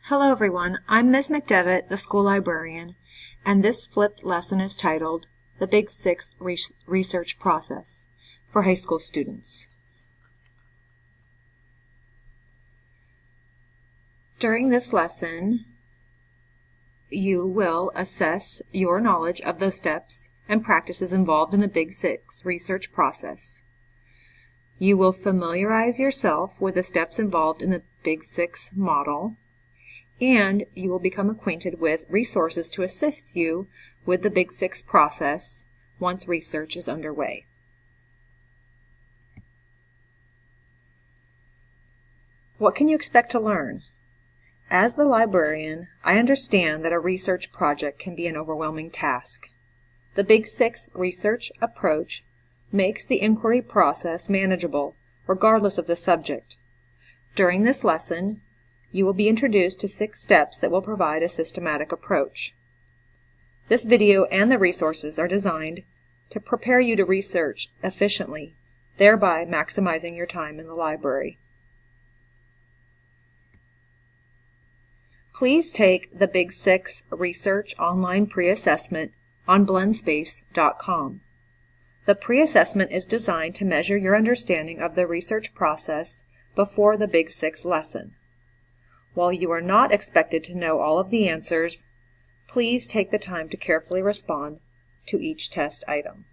Hello everyone, I'm Ms. McDevitt, the school librarian, and this flipped lesson is titled The Big Six Research Process for high school students. During this lesson, you will assess your knowledge of the steps and practices involved in the Big Six research process. You will familiarize yourself with the steps involved in the Big Six model, and you will become acquainted with resources to assist you with the Big Six process once research is underway. What can you expect to learn? As the librarian, I understand that a research project can be an overwhelming task. The Big Six research approach makes the inquiry process manageable, regardless of the subject. During this lesson, you will be introduced to 6 steps that will provide a systematic approach. This video and the resources are designed to prepare you to research efficiently, thereby maximizing your time in the library. Please take the Big Six Research Online Pre-Assessment on Blendspace.com. The pre-assessment is designed to measure your understanding of the research process before the Big Six lesson. While you are not expected to know all of the answers, please take the time to carefully respond to each test item.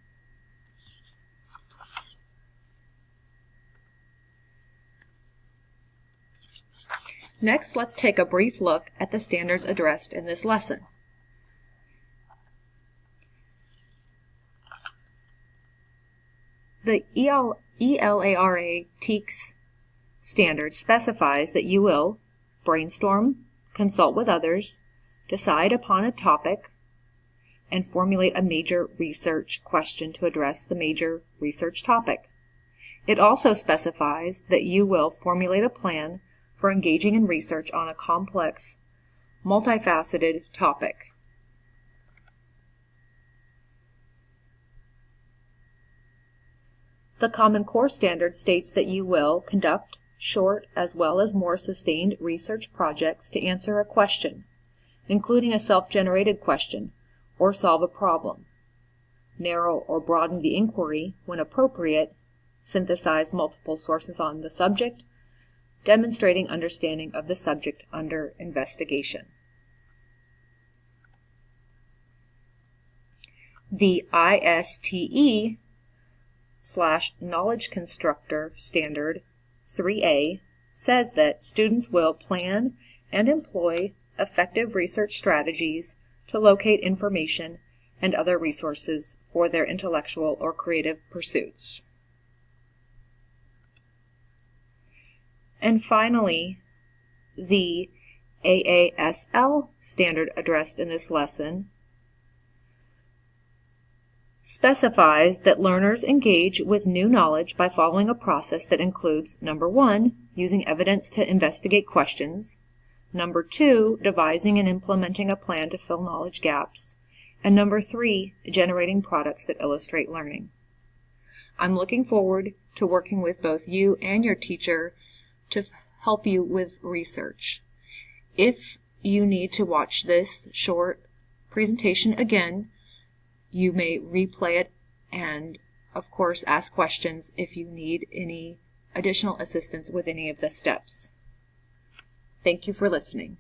Next, let's take a brief look at the standards addressed in this lesson. The ELARA TEKS standard specifies that you will brainstorm, consult with others, decide upon a topic, and formulate a major research question to address the major research topic. It also specifies that you will formulate a plan for engaging in research on a complex, multifaceted topic. The Common Core standard states that you will conduct short as well as more sustained research projects to answer a question, including a self-generated question, or solve a problem, narrow or broaden the inquiry when appropriate, synthesize multiple sources on the subject, demonstrating understanding of the subject under investigation. The ISTE/Knowledge Constructor Standard 3A says that students will plan and employ effective research strategies to locate information and other resources for their intellectual or creative pursuits. And finally, the AASL standard addressed in this lesson specifies that learners engage with new knowledge by following a process that includes, number 1, using evidence to investigate questions, number 2, devising and implementing a plan to fill knowledge gaps, and number 3, generating products that illustrate learning. I'm looking forward to working with both you and your teacher to help you with research. If you need to watch this short presentation again, you may replay it and, of course, ask questions if you need any additional assistance with any of the steps. Thank you for listening.